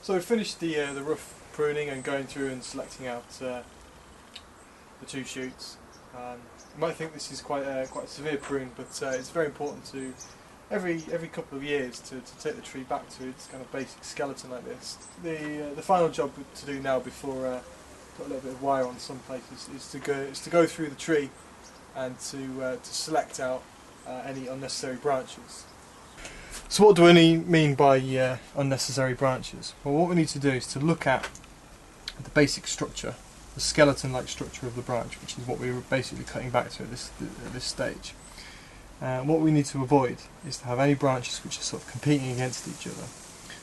So we finished the rough pruning and going through and selecting out the 2 shoots. You might think this is quite a severe prune, but it's very important to every couple of years to take the tree back to its kind of basic skeleton like this. The final job to do now, before put a little bit of wire on some places, is to go through the tree and to select out any unnecessary branches. So what do I mean by unnecessary branches? Well, what we need to do is to look at the basic structure, the skeleton-like structure of the branch, which is what we were basically cutting back to at this stage. What we need to avoid is to have any branches which are sort of competing against each other.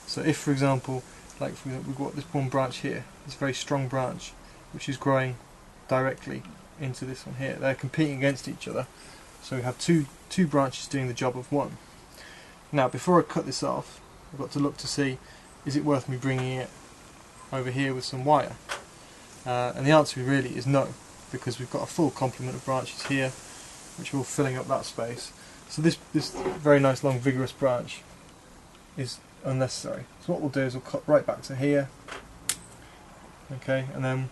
So if, for example, we've got this one branch here, this very strong branch, which is growing directly into this one here, they're competing against each other. So we have two branches doing the job of one. Now, before I cut this off, I've got to look to see, is it worth me bringing it over here with some wire? And the answer really is no, because we've got a full complement of branches here, which are all filling up that space. So this very nice long vigorous branch is unnecessary. So what we'll do is we'll cut right back to here. Okay, and then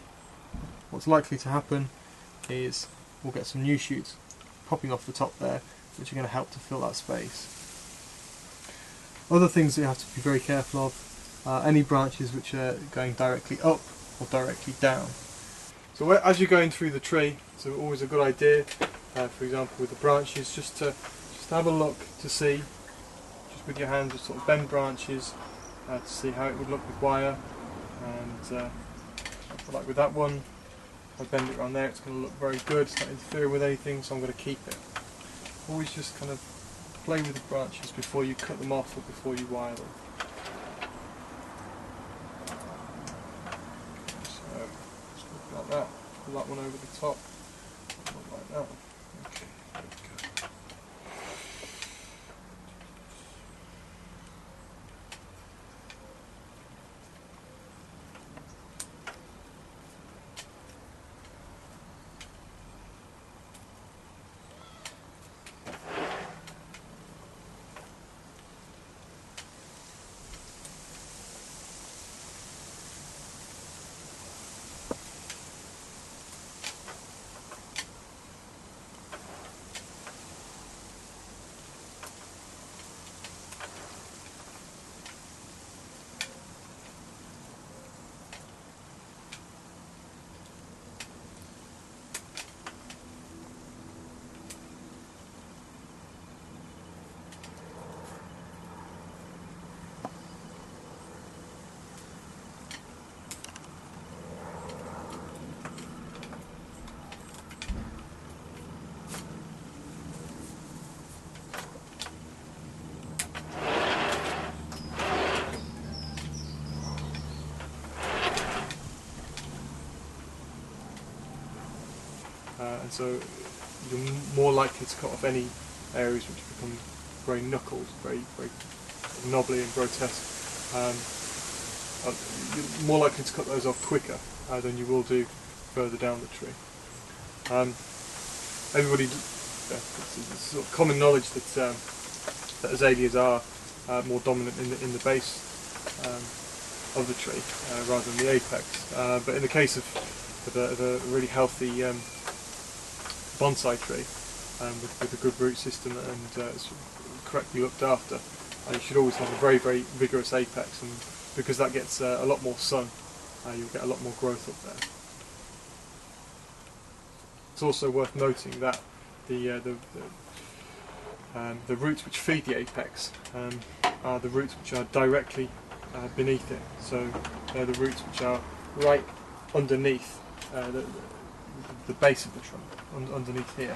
what's likely to happen is we'll get some new shoots popping off the top there, which are going to help to fill that space. Other things that you have to be very careful of are any branches which are going directly up or directly down. So as you're going through the tree, it's always a good idea, for example with the branches, just to have a look to see, just with your hands, just sort of bend branches to see how it would look with wire. And like with that one, if I bend it around there, it's going to look very good. It's not interfering with anything, so I'm going to keep it. Always just kind of play with the branches before you cut them off or before you wire them. So just look like that. Pull that one over the top. Look like that. Okay, there we go. And so you're more likely to cut off any areas which become very knuckled, very knobbly and grotesque. You're more likely to cut those off quicker than you will do further down the tree. It's sort of common knowledge that azaleas are more dominant in the base of the tree rather than the apex. But in the case of a really healthy bonsai tree with a good root system and it's correctly looked after, you should always have a very vigorous apex, and because that gets a lot more sun, you'll get a lot more growth up there. It's also worth noting that the roots which feed the apex are the roots which are directly beneath it. So they're the roots which are right underneath the base of the trunk, underneath here.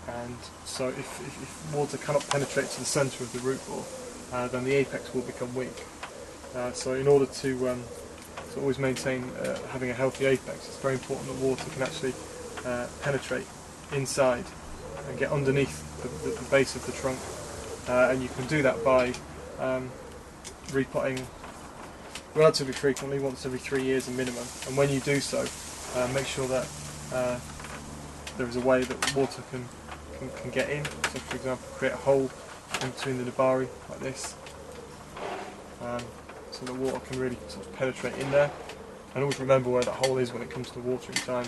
And so if water cannot penetrate to the centre of the root ball, then the apex will become weak. So in order to always maintain having a healthy apex, it's very important that water can actually penetrate inside and get underneath the base of the trunk. And you can do that by repotting relatively frequently, once every 3 years a minimum. And when you do so, make sure that there is a way that water can get in. So for example, create a hole in between the nabari like this, so the water can really sort of penetrate in there. And always remember where that hole is when it comes to watering time,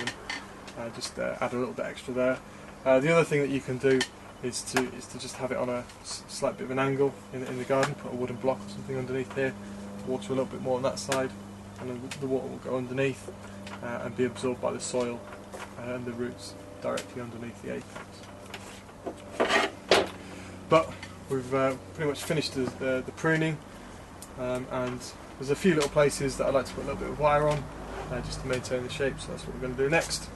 and just add a little bit extra there. The other thing that you can do is to just have it on a slight bit of an angle in the garden. Put a wooden block or something underneath here, water a little bit more on that side, and then the water will go underneath and be absorbed by the soil and the roots directly underneath the apex. But we've pretty much finished the pruning, and there's a few little places that I'd like to put a little bit of wire on just to maintain the shape, so that's what we're going to do next.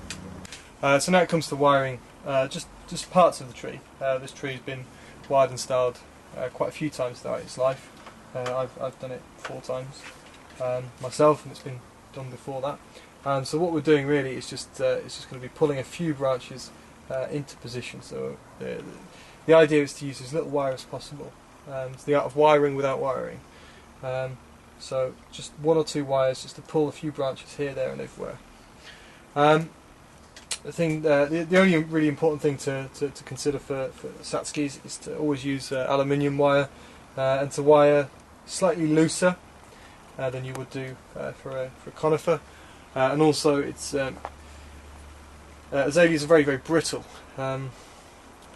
So now it comes to wiring just parts of the tree. This tree has been wired and styled quite a few times throughout its life. I've done it 4 times myself, and it's been done before that. So what we're doing really is it's just going to be pulling a few branches into position. So the idea is to use as little wire as possible. It's the art of wiring without wiring. So just 1 or 2 wires just to pull a few branches here, there and everywhere. The only really important thing to consider for Satsukis is to always use aluminium wire, and to wire slightly looser than you would do for a conifer. And also, it's azaleas are very, very brittle, and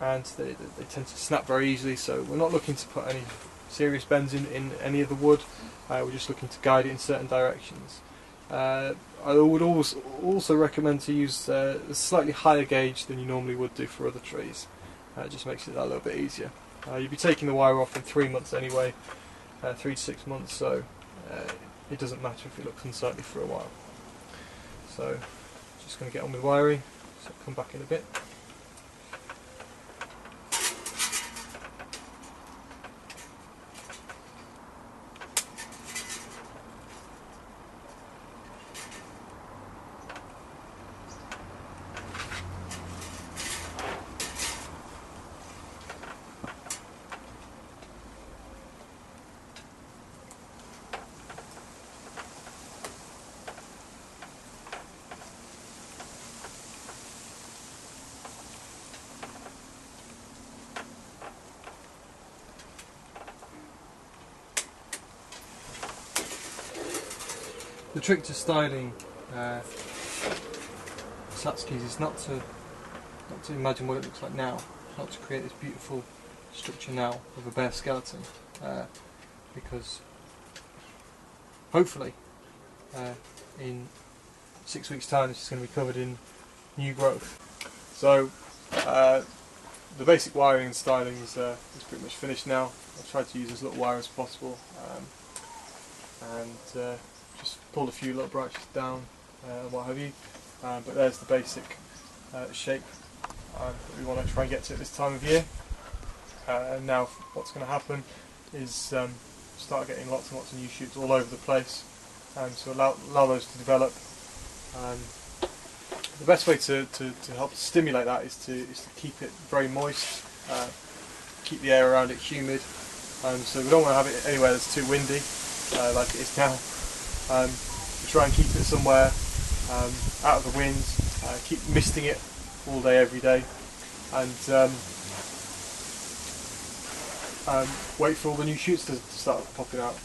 they tend to snap very easily. So we're not looking to put any serious bends in any of the wood. We're just looking to guide it in certain directions. I would also recommend to use a slightly higher gauge than you normally would do for other trees. It just makes it a little bit easier. You'll be taking the wire off in 3 months anyway, 3 to 6 months, so it doesn't matter if it looks unsightly for a while. So just going to get on with wiring, so I'll come back in a bit. The trick to styling Satsukis is not to imagine what it looks like now, not to create this beautiful structure now of a bare skeleton, because hopefully in 6 weeks' time this is going to be covered in new growth. So the basic wiring and styling is pretty much finished now. I've tried to use as little wire as possible, and just pulled a few little branches down and what have you, but there's the basic shape that we want to try and get to at this time of year. And now what's going to happen is start getting lots and lots of new shoots all over the place, so allow those to develop. The best way to help stimulate that is to keep it very moist, keep the air around it humid. So we don't want to have it anywhere that's too windy, like it is now. We try and keep it somewhere out of the wind, keep misting it all day, every day, and wait for all the new shoots to start popping out.